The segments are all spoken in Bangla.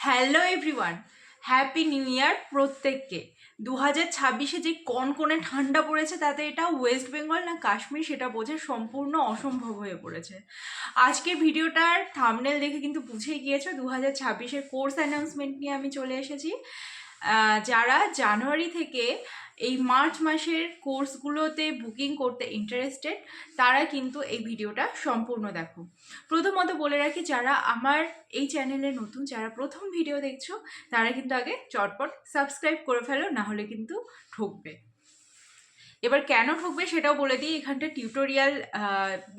Hello everyone, happy new year প্রত্যেককে। 2026-এ যে কনকনে ঠান্ডা পড়েছে তাতে এটা ওয়েস্ট বেঙ্গল না কাশ্মীর সেটা বোঝা সম্পূর্ণ অসম্ভব হয়ে পড়েছে। আজকের ভিডিওটার থাম্বনেল দেখে কিন্তু বুঝেই গিয়েছো 2026-এর কোর্স অ্যানাউন্সমেন্ট নিয়ে আমি চলে এসেছি। যারা জানুয়ারি থেকে এই মার্চ মাসের কোর্সগুলোতে বুকিং করতে ইন্টারেস্টেড তারা কিন্তু এই ভিডিওটা সম্পূর্ণ দেখো। প্রথমত বলে রাখি, যারা আমার এই চ্যানেলে নতুন, যারা প্রথম ভিডিও দেখছো তারা কিন্তু আগে চটপট সাবস্ক্রাইব করে ফেলো, না হলে কিন্তু ঠকবে। এবার কেন ঠকবে সেটাও বলে দিই। এখানটা টিউটোরিয়াল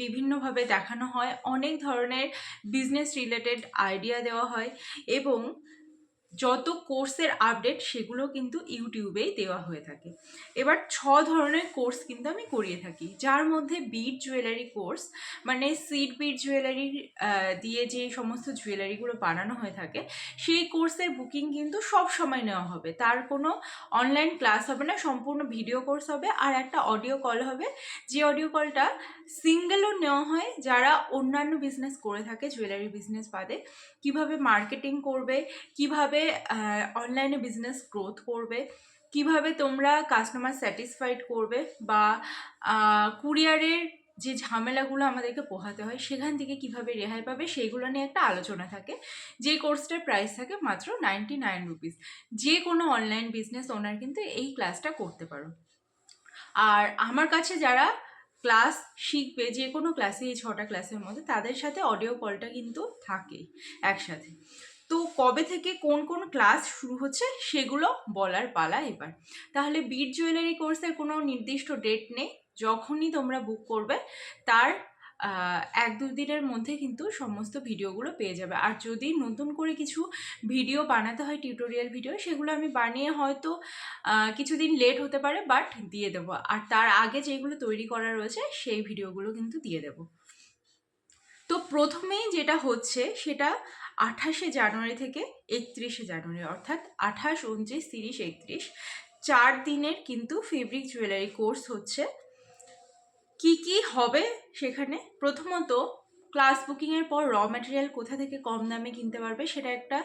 বিভিন্নভাবে দেখানো হয়, অনেক ধরনের বিজনেস রিলেটেড আইডিয়া দেওয়া হয় এবং যত কোর্সের আপডেট সেগুলো কিন্তু ইউটিউবেই দেওয়া হয়ে থাকে। এবার 6 ধরনের কোর্স কিন্তু আমি করিয়ে থাকি, যার মধ্যে বিড জুয়েলারি কোর্স, মানে সিড বিড জুয়েলারি দিয়ে যে সমস্ত জুয়েলারিগুলো বানানো হয়ে থাকে সেই কোর্সের বুকিং কিন্তু সব সময় নেওয়া হবে। তার কোনো অনলাইন ক্লাস হবে না, সম্পূর্ণ ভিডিও কোর্স হবে আর একটা অডিও কল হবে। যে অডিও কলটা সিঙ্গেলও নেওয়া হয় যারা অন্যান্য বিজনেস করে থাকে, জুয়েলারি বিজনেস বাদে কিভাবে মার্কেটিং করবে, কিভাবে অনলাইনে বিজনেস গ্রোথ করবে, কিভাবে তোমরা কাস্টমার স্যাটিসফাইড করবে, বা কুরিয়ারের যে ঝামেলাগুলো আমাদেরকে পোহাতে হয় সেখান থেকে কিভাবে রেহাই পাবে, সেইগুলো নিয়ে একটা আলোচনা থাকে। যে কোর্সটার প্রাইস থাকে মাত্র 99 রুপিস। যে কোনো অনলাইন বিজনেস ওনার কিন্তু এই ক্লাসটা করতে পারো। আর আমার কাছে যারা ক্লাস শিখবে, যে কোনো ক্লাসে, এই 6টা ক্লাসের মধ্যে, তাদের সাথে অডিও কলটা কিন্তু থাকেই একসাথে। তো কবে থেকে কোন কোন ক্লাস শুরু হচ্ছে সেগুলো বলার পালা এবার। তাহলে বিড জুয়েলারি কোর্সের কোনো নির্দিষ্ট ডেট নেই, যখনই তোমরা বুক করবে তার 1-2 দিনের মধ্যে কিন্তু সমস্ত ভিডিওগুলো পেয়ে যাবে। আর যদি নতুন করে কিছু ভিডিও বানাতে হয়, টিউটোরিয়াল ভিডিও, সেগুলো আমি বানিয়ে হয়তো কিছুদিন লেট হতে পারে, বাট দিয়ে দেবো। আর তার আগে যেগুলো তৈরি করা রয়েছে সেই ভিডিওগুলো কিন্তু দিয়ে দেবো। তো প্রথমেই যেটা হচ্ছে সেটা 28শে জানুয়ারি থেকে 31শে জানুয়ারি, অর্থাৎ 28, 29, 30, 31, 4 দিনের কিন্তু ফেব্রিক জুয়েলারি কোর্স হচ্ছে। কি কি হবে সেখানে? প্রথমত, ক্লাস বুকিংয়ের পর র ম্যাটেরিয়াল কোথা থেকে কম দামে কিনতে পারবে সেটা একটা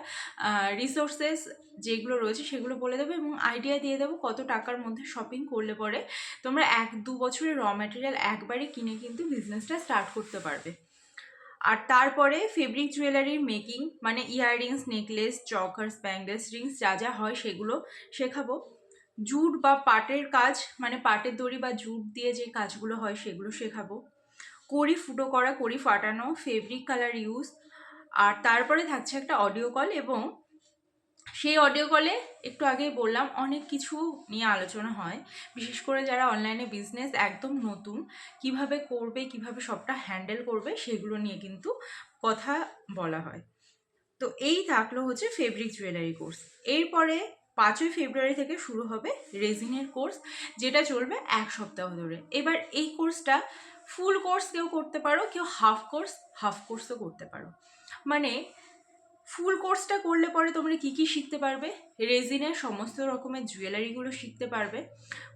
রিসোর্সেস যেগুলো রয়েছে সেগুলো বলে দেবো, এবং আইডিয়া দিয়ে দেবো কত টাকার মধ্যে শপিং করলে পরে তোমরা 1-2 বছরের র ম্যাটেরিয়াল একবারে কিনে কিন্তু বিজনেসটা স্টার্ট করতে পারবে। আর তারপরে ফেব্রিক জুয়েলারির মেকিং, মানে ইয়াররিংস, নেকলেস, চকার্স, ব্যাঙ্গলস, রিংস যা যা হয় সেগুলো শেখাবো। জুট বা পাটের কাজ, মানে পাটের দড়ি বা জুট দিয়ে যে কাজগুলো হয় সেগুলো শেখাবো। কড়ি ফুটো করা, কড়ি ফাটানো, ফেব্রিক কালার ইউজ। আর তারপরে থাকছে একটা অডিও কল, এবং সেই অডিও কলে একটু আগেই বললাম অনেক কিছু নিয়ে আলোচনা হয়, বিশেষ করে যারা অনলাইনে বিজনেস একদম নতুন কিভাবে করবে, কিভাবে সবটা হ্যান্ডেল করবে সেগুলো নিয়ে কিন্তু কথা বলা হয়। তো এই থাকলো হচ্ছে ফেব্রিক জুয়েলারি কোর্স। এরপরে 5ই ফেব্রুয়ারি থেকে শুরু হবে রেজিনের কোর্স, যেটা চলবে 1 সপ্তাহ ধরে। এবার এই কোর্সটা ফুল কোর্স কেউ করতে পারো, কেউ হাফ কোর্সও করতে পারো। মানে ফুল কোর্সটা করলে পরে তোমরা কি কি শিখতে পারবে? রেজিনের সমস্ত রকমের জুয়েলারিগুলো শিখতে পারবে,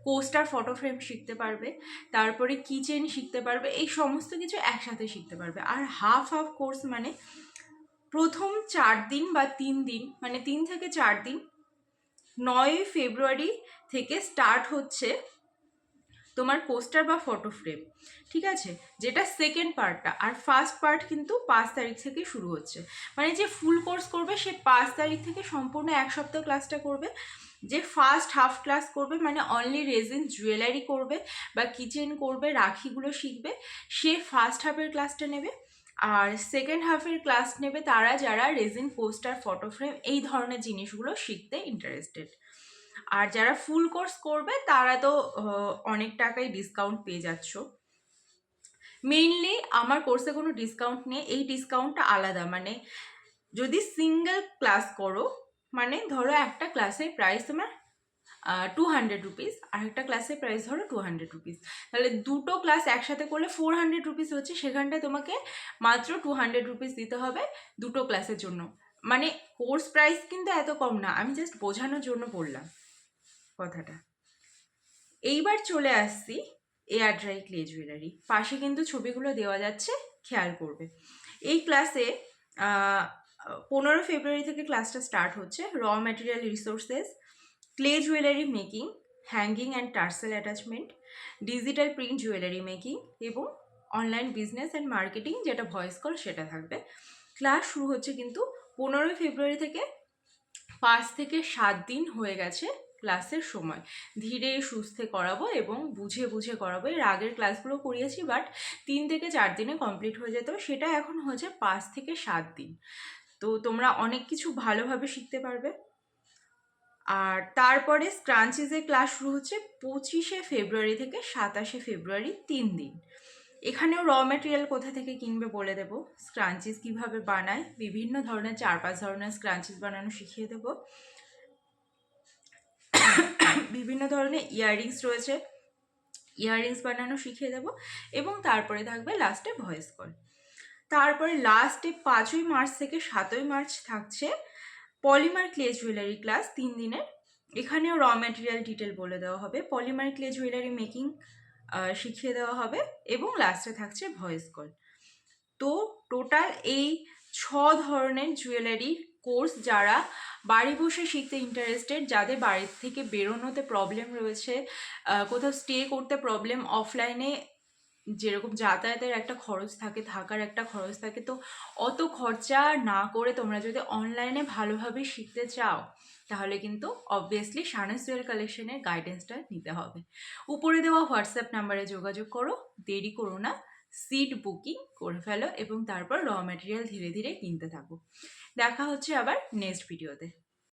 কোস্টার ফটো ফ্রেম শিখতে পারবে, তারপরে কিচেন শিখতে পারবে, এই সমস্ত কিছু একসাথে শিখতে পারবে। আর হাফ কোর্স মানে প্রথম 4 দিন বা 3 দিন, মানে 3 থেকে 4 দিন, 9 ফেব্রুয়ারি থেকে স্টার্ট হচ্ছে তোমার পোস্টার বা ফটো ফ্রেম, ঠিক আছে, যেটা সেকেন্ড পার্টটা। আর ফার্স্ট পার্ট কিন্তু 5 তারিখ থেকে শুরু হচ্ছে। মানে যে ফুল কোর্স করবে সে 5 তারিখ থেকে সম্পূর্ণ 1 সপ্তাহ ক্লাসটা করবে। যে ফার্স্ট হাফ ক্লাস করবে, মানে অনলি রেজিন জুয়েলারি করবে বা কিচেন করবে, রাখিগুলো শিখবে, সে ফার্স্ট হাফের ক্লাসটা নেবে। আর সেকেন্ড হাফের ক্লাস নেবে তারা যারা রেজিন, পোস্টার, ফটো ফ্রেম এই ধরনের জিনিসগুলো শিখতে ইন্টারেস্টেড। আর যারা ফুল কোর্স করবে তারা তো অনেক টাকাই ডিসকাউন্ট পেয়ে যাচ্ছ। মেইনলি আমার কোর্সে কোনো ডিসকাউন্ট নেই, এই ডিসকাউন্টটা আলাদা। মানে যদি সিঙ্গেল ক্লাস করো, মানে ধরো একটা ক্লাসের প্রাইস তোমার 200 রুপিস, আর একটা ক্লাসের প্রাইস ধরো 200 রুপিস, তাহলে দুটো ক্লাস একসাথে করলে 400 রুপিস হচ্ছে। সেখানটায় তোমাকে মাত্র 200 রুপিস দিতে হবে দুটো ক্লাসের জন্য। মানে কোর্স প্রাইস কিন্তু এত কম না, আমি জাস্ট বোঝানোর জন্য বললাম কথাটা। এইবার চলে আসছি এয়ার ড্রাই ক্লে জুয়েলারি। পাশে কিন্তু ছবিগুলো দেওয়া যাচ্ছে, খেয়াল করবে। এই ক্লাসে 15 ফেব্রুয়ারি থেকে ক্লাসটা স্টার্ট হচ্ছে। র material resources, clay jewellery making, hanging and tassel attachment, digital print jewellery making এবং অনলাইন বিজনেস অ্যান্ড মার্কেটিং, যেটা ভয়েস কল সেটা থাকবে। ক্লাস শুরু হচ্ছে কিন্তু 15 ফেব্রুয়ারি থেকে। 5 থেকে 7 দিন হয়ে গেছে ক্লাসের সময়। ধীরে সুস্থে করাবো এবং বুঝে বুঝে করাবো। এর আগের ক্লাসগুলো করিয়েছি, বাট 3 থেকে 4 দিনে কমপ্লিট হয়ে যেত, সেটা এখন হয়েছে 5 থেকে 7 দিন। তো তোমরা অনেক কিছু ভালোভাবে শিখতে পারবে। আর তারপরে স্ক্রাঞ্চিজের ক্লাস শুরু হচ্ছে 25 ফেব্রুয়ারি থেকে 27 ফেব্রুয়ারি, 3 দিন। এখানেও র ম্যাটেরিয়াল কোথা থেকে কিনবে বলে দেবো, স্ক্রাঞ্চিস কিভাবে বানায়, বিভিন্ন ধরনের 4-5 ধরনের স্ক্রাঞ্চিস বানানো শিখিয়ে দেবো। বিভিন্ন ধরনের ইয়াররিংস রয়েছে, ইয়াররিংস বানানো শিখিয়ে দেবো। এবং তারপরে থাকবে লাস্টে ভয়েস কল। তারপরে লাস্টে 5ই মার্চ থেকে 7ই মার্চ থাকছে পলিমার ক্লে জুয়েলারি ক্লাস, 3 দিনের। এখানেও র ম্যাটেরিয়াল ডিটেল বলে দেওয়া হবে, পলিমার ক্লে জুয়েলারি মেকিং শিখিয়ে দেওয়া হবে এবং লাস্টে থাকছে ভয়েস কল। তো টোটাল এই 6 ধরনের জুয়েলারি কোর্স, যারা বাড়ি বসে শিখতে ইন্টারেস্টেড, যাদের বাড়ির থেকে বেরোনোতে প্রবলেম রয়েছে, কোথাও স্টে করতে প্রবলেম, অফলাইনে যেরকম যাতায়াতের একটা খরচ থাকে, থাকার একটা খরচ থাকে, তো অত খরচা না করে তোমরা যদি অনলাইনে ভালোভাবে শিখতে চাও, তাহলে কিন্তু অবভিয়াসলি শানস জুয়েল কালেকশনের গাইডেন্সটা নিতে হবে। উপরে দেওয়া হোয়াটসঅ্যাপ নাম্বারে যোগাযোগ করো, দেরি করো না, সিট বুকিং করে ফেলো এবং তারপর র ম্যাটেরিয়াল ধীরে ধীরে কিনতে থাকো। দেখা হচ্ছে আবার নেক্সট ভিডিওতে।